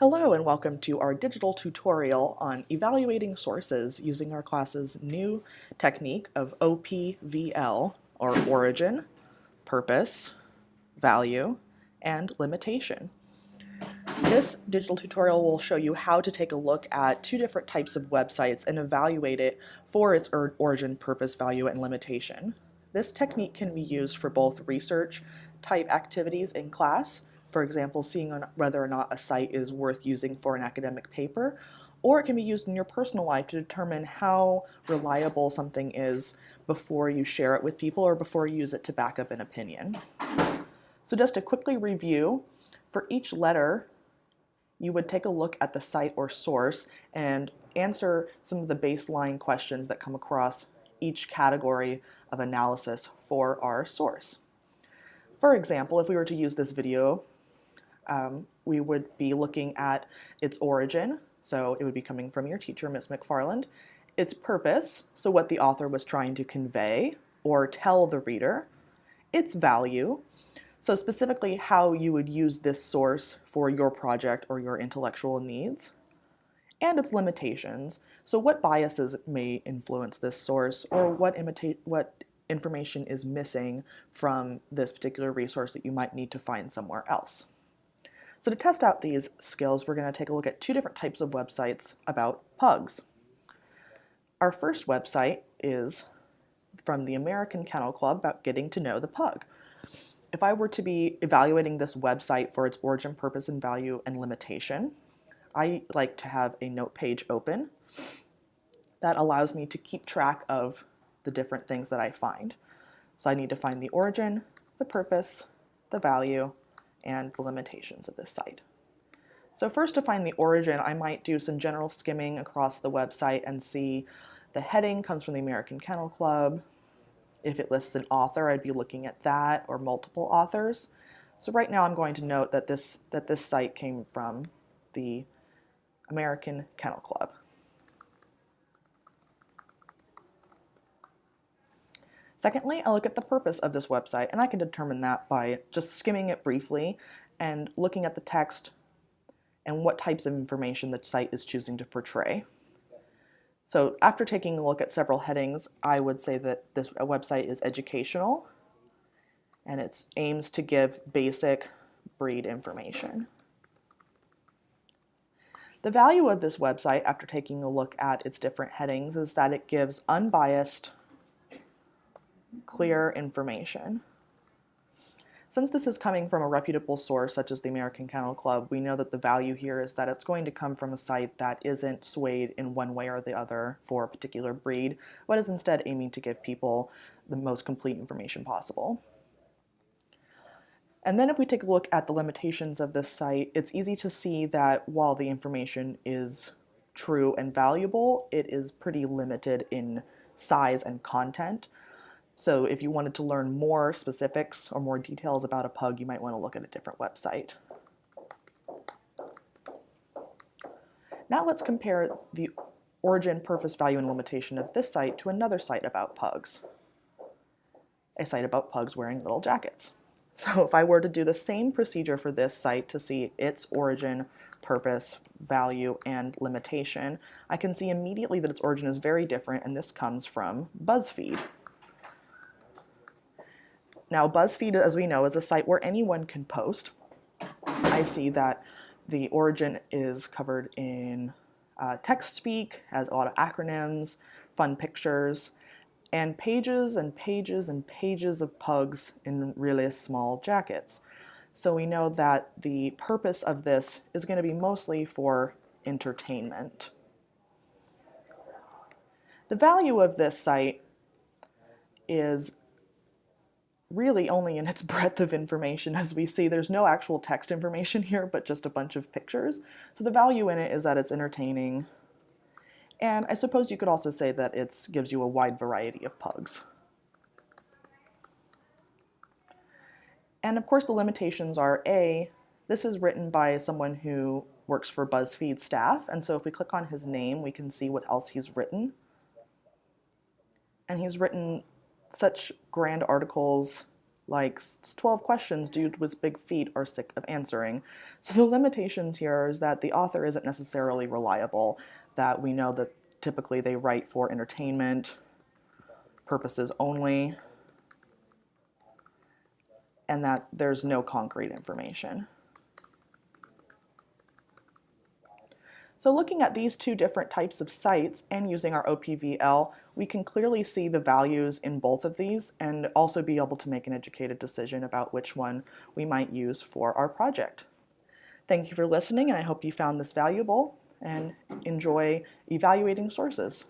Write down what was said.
Hello and welcome to our digital tutorial on evaluating sources using our class's new technique of OPVL, or origin, purpose, value, and limitation. This digital tutorial will show you how to take a look at two different types of websites and evaluate it for its origin, purpose, value, and limitation. This technique can be used for both research type activities in class, for example, seeing whether or not a site is worth using for an academic paper, or it can be used in your personal life to determine how reliable something is before you share it with people or before you use it to back up an opinion. So just to quickly review, for each letter, you would take a look at the site or source and answer some of the baseline questions that come across each category of analysis for our source. For example, if we were to use this video, we would be looking at its origin, so it would be coming from your teacher, Ms. McFarland, its purpose, so what the author was trying to convey or tell the reader, its value, so specifically how you would use this source for your project or your intellectual needs, and its limitations, so what biases may influence this source or what information is missing from this particular resource that you might need to find somewhere else. So to test out these skills, we're going to take a look at two different types of websites about pugs. Our first website is from the American Kennel Club about getting to know the pug. If I were to be evaluating this website for its origin, purpose, and value and limitation, I like to have a note page open that allows me to keep track of the different things that I find. So I need to find the origin, the purpose, the value, and the limitations of this site. So first, to find the origin, I might do some general skimming across the website and see the heading comes from the American Kennel Club. If it lists an author, I'd be looking at that or multiple authors. So right now I'm going to note that this site came from the American Kennel Club. Secondly, I look at the purpose of this website, and I can determine that by just skimming it briefly and looking at the text and what types of information the site is choosing to portray. So after taking a look at several headings, I would say that this website is educational, and it aims to give basic breed information. The value of this website, after taking a look at its different headings, is that it gives unbiased, clear information. Since this is coming from a reputable source such as the American Kennel Club, we know that the value here is that it's going to come from a site that isn't swayed in one way or the other for a particular breed, but is instead aiming to give people the most complete information possible. And then if we take a look at the limitations of this site, it's easy to see that while the information is true and valuable, it is pretty limited in size and content. So if you wanted to learn more specifics or more details about a pug, you might want to look at a different website. Now let's compare the origin, purpose, value, and limitation of this site to another site about pugs. A site about pugs wearing little jackets. So if I were to do the same procedure for this site to see its origin, purpose, value, and limitation, I can see immediately that its origin is very different, and this comes from BuzzFeed. Now, BuzzFeed, as we know, is a site where anyone can post. I see that the origin is covered in text speak, has a lot of acronyms, fun pictures, and pages and pages and pages of pugs in really small jackets. So we know that the purpose of this is going to be mostly for entertainment. The value of this site is really only in its breadth of information. As we see, there's no actual text information here, but just a bunch of pictures. So the value in it is that it's entertaining. And I suppose you could also say that it gives you a wide variety of pugs. And of course the limitations are A, this is written by someone who works for BuzzFeed staff, and so if we click on his name, we can see what else he's written. And he's written such grand articles like 12 questions dude with big feet are sick of answering. So the limitations here is that the author isn't necessarily reliable, that we know that typically they write for entertainment purposes only, and that there's no concrete information. So looking at these two different types of sites and using our OPVL, we can clearly see the values in both of these and also be able to make an educated decision about which one we might use for our project. Thank you for listening, and I hope you found this valuable and enjoy evaluating sources.